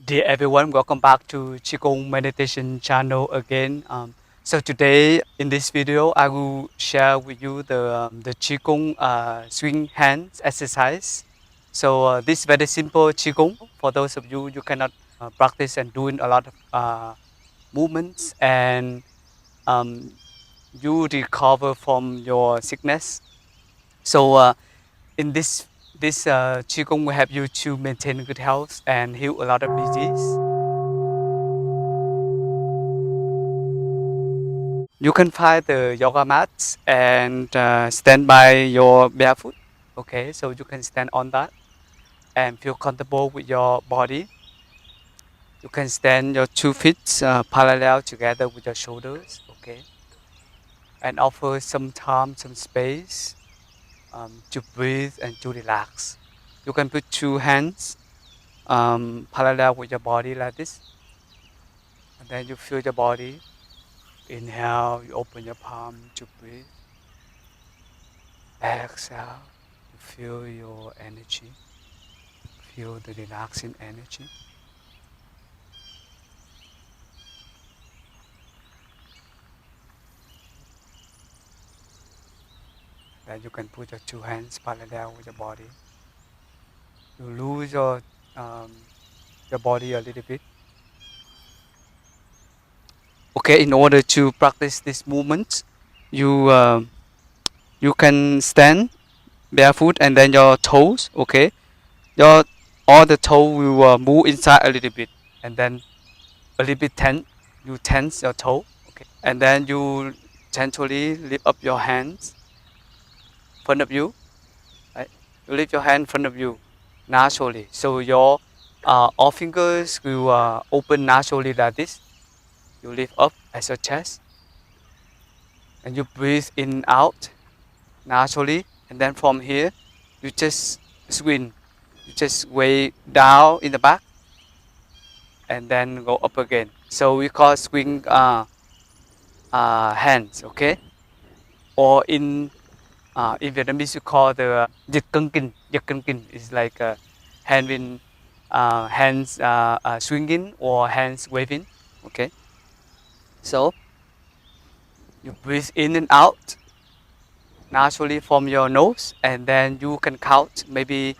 Dear everyone, welcome back to Qigong meditation channel again. So today in this video, I will share with you the Qigong swing hands exercise. So this very simple Qigong for those of you cannot practice and doing a lot of movements and you recover from your sickness. So in this Qigong will help you to maintain good health and heal a lot of disease. You can find the yoga mats and stand by your barefoot. Okay, so you can stand on that and feel comfortable with your body. You can stand your 2 feet parallel together with your shoulders. Okay, and offer some time, some space to breathe and to relax. You can put 2 hands parallel with your body like this, and then you feel your body. Inhale, you open your palm to breathe. Exhale, you feel your energy, feel the relaxing energy. Then you can put your 2 hands parallel with your body. You lose your body a little bit. Okay, in order to practice this movement, you can stand barefoot and then your toes. Okay, all the toe will move inside a little bit, and then a little bit you tense your toe. Okay, and then you gently lift up your hands in front of you. Right, you lift your hand in front of you naturally. So your all fingers will open naturally like this. You lift up as your chest, and you breathe in out naturally, and then from here you just swing. You just way down in the back and then go up again. So we call swing hands, okay? Or in Vietnamese we call the Dịch Kinh. Dịch Kinh is like hand in hands swinging or hands waving, okay? So you breathe in and out naturally from your nose, and then you can count maybe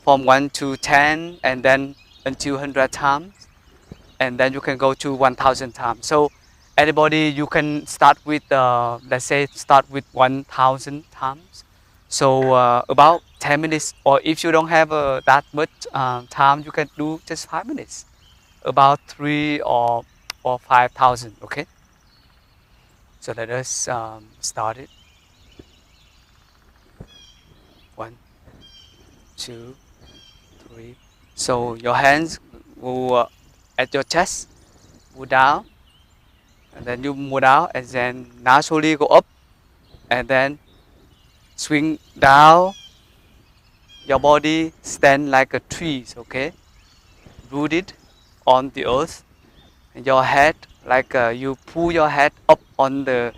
from 1 to 10 and then until 100 times, and then you can go to 1000 times. So anybody, you can start with let's say start with 1000 times. So about 10 minutes, or if you don't have that much time, you can do just 5 minutes, about 3 or 5000. Okay, so let us start it. 1, 2, 3. So your hands will at your chest, go down, and then you move down, and then naturally go up, and then swing down. Your body stand like a tree, okay, rooted on the earth. And your head, like you pull your head up on the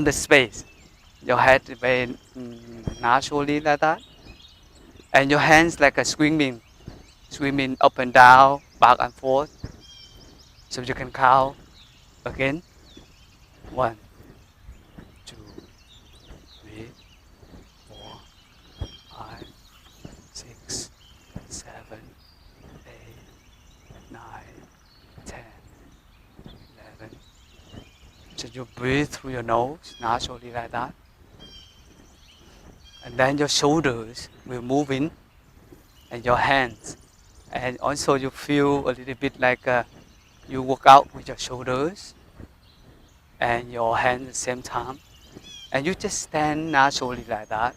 space. Your head very naturally like that, and your hands like a swimming up and down, back and forth. So you can count again. 1, 2, 3, 4, 5, 6, 7, 8, 9, 10, 11. So you breathe through your nose naturally like that. And then your shoulders will move in, and your hands. And also you feel a little bit like you work out with your shoulders and your hands at the same time. And you just stand naturally like that.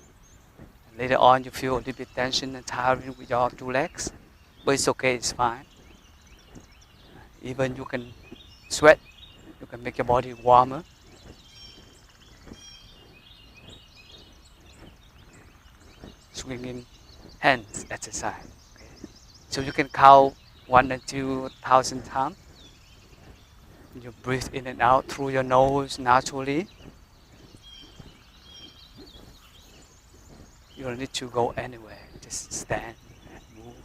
And later on you feel a little bit tension and tiring with your 2 legs. But it's okay, it's fine. Even you can sweat, you can make your body warmer. Swinging hands exercise. Okay. So you can count 1 and 2000 times. You breathe in and out through your nose naturally. You don't need to go anywhere. Just stand and move.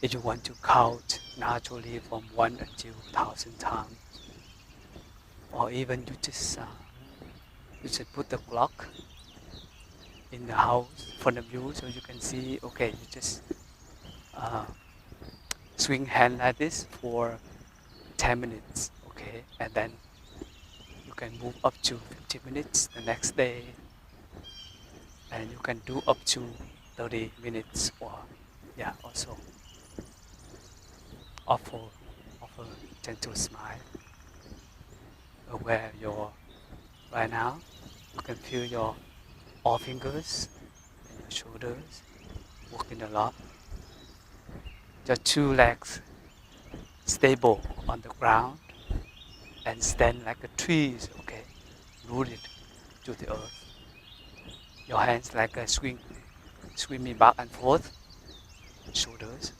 if you want to count naturally from 1 until 1,000 times, or even you just put the clock in the house in front of you so you can see, okay, you just swing hand like this for 10 minutes, okay, and then you can move up to 50 minutes the next day, and you can do up to 30 minutes, or also offer gentle smile, where right now you can feel your all fingers and your shoulders working a lot. Your 2 legs stable on the ground and stand like a trees, okay, rooted to the earth. Your hands like a swimming back and forth, shoulders.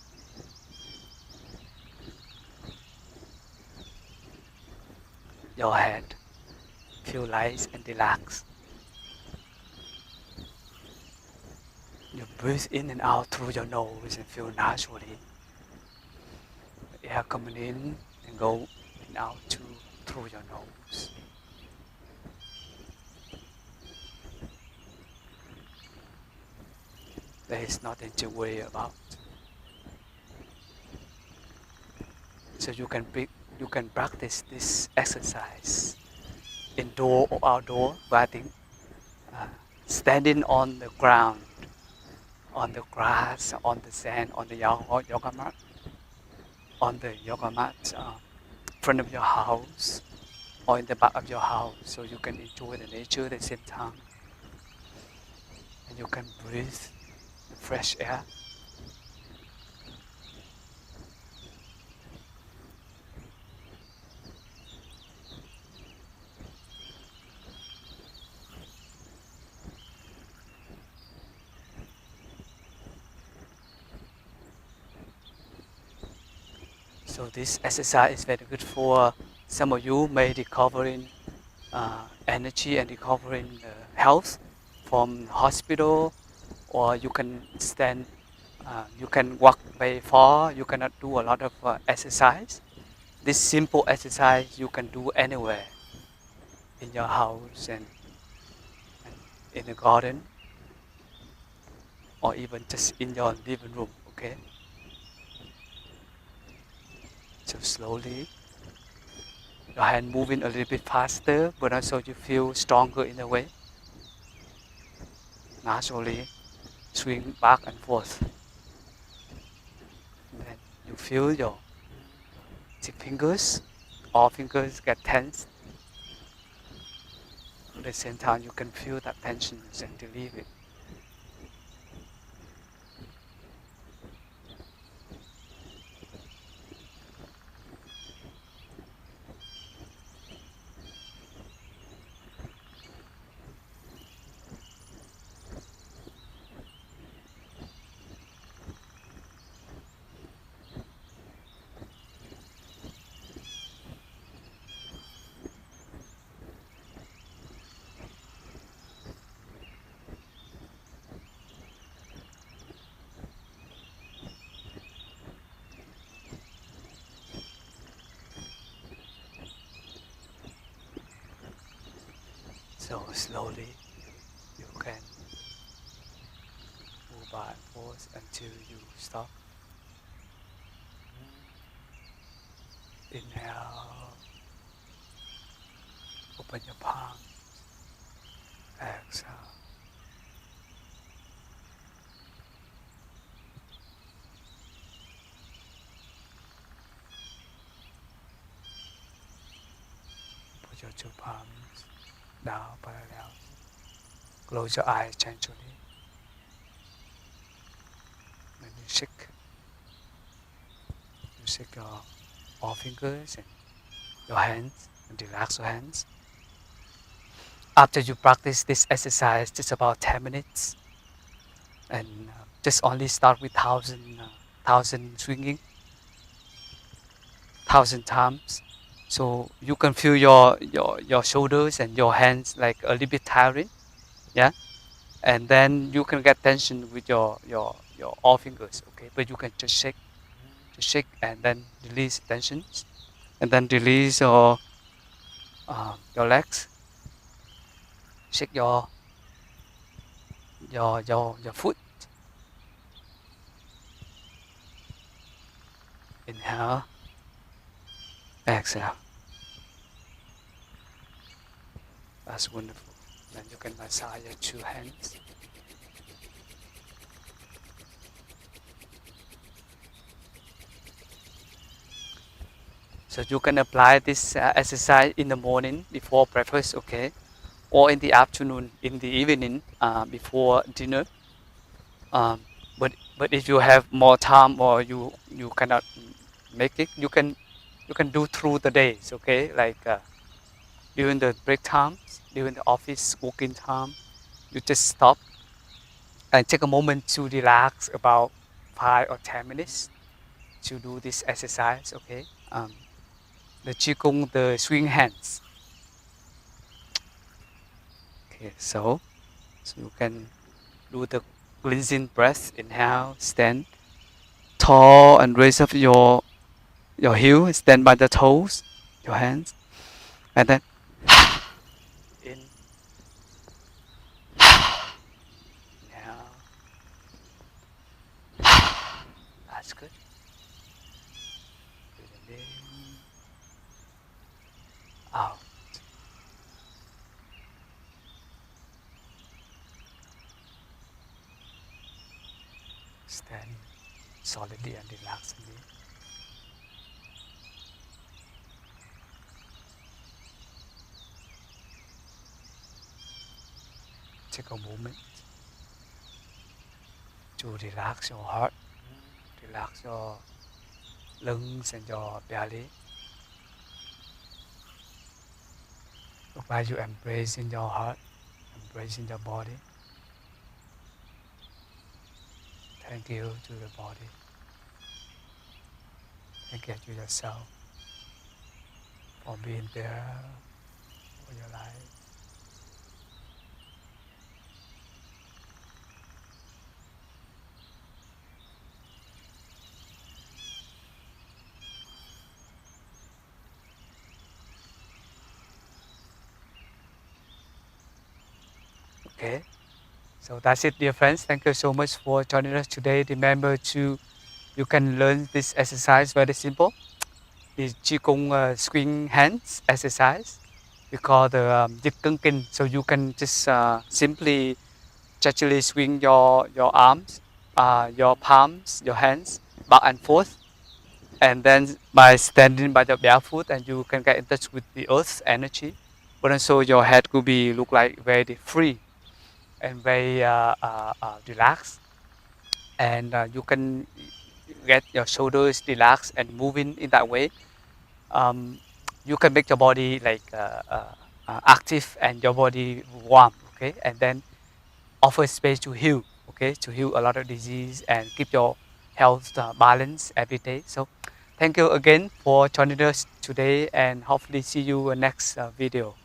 Your head feel light and relaxed. You breathe in and out through your nose and feel naturally. The air coming in and go in out through your nose. There is nothing to worry about. So you can practice this exercise indoor or outdoor, riding, standing on the ground, on the grass, on the sand, on the yoga mat, in front of your house or in the back of your house, so you can enjoy the nature at the same time, and you can breathe the fresh air. So this exercise is very good for some of you may recovering energy and recovering health from hospital, or you can stand, you can walk very far, you cannot do a lot of exercise. This simple exercise you can do anywhere, in your house and in the garden, or even just in your living room, okay? So slowly, your hand moving a little bit faster, but also you feel stronger in a way. Naturally, swing back and forth. And then you feel your fingers, all fingers get tense. At the same time, you can feel that tension and relieve it. So slowly, you can move back and forth until you stop. Inhale, open your palms. Exhale. Put your 2 palms down parallel. Close your eyes gently. When you shake your all fingers and your hands, and relax your hands. After you practice this exercise, just about 10 minutes, and just only start with 1,000 swinging, 1,000 times. So you can feel your shoulders and your hands like a little bit tiring, yeah. And then you can get tension with your all fingers, okay. But you can just shake to shake and then release tensions, and then release your legs. Shake your foot. Inhale, exhale. That's wonderful. Then you can massage your 2 hands. So you can apply this exercise in the morning before breakfast, okay? Or in the afternoon, in the evening, before dinner. But if you have more time or you cannot make it, you can do through the days, okay? Like during the break times, during the office working time, you just stop and take a moment to relax about 5 or 10 minutes to do this exercise, okay? The Qigong, the swing hands. Okay, so you can do the cleansing breath. Inhale, stand tall and raise up your heel, stand by the toes, your hands, and then in, inhale. That's good. Breathing in, out. Stand solidly and relaxedly. Take a moment to relax your heart, relax your lungs and your belly. Look like you embracing your heart, embracing your body. Thank you to the body. Thank you to yourself for being there for your life. Okay, so that's it, dear friends. Thank you so much for joining us today. Remember you can learn this exercise very simple. The Qigong swing hands exercise. We call the Dịch, Kinh. So you can just simply gently swing your arms, your palms, your hands back and forth. And then by standing by the barefoot, and you can get in touch with the earth's energy. But also your head could be look like very free and very relaxed. And you can get your shoulders relaxed and moving in that way. You can make your body like active and your body warm, okay? And then offer space to heal, okay? To heal a lot of disease and keep your health balance every day. So thank you again for joining us today, and hopefully see you in next video.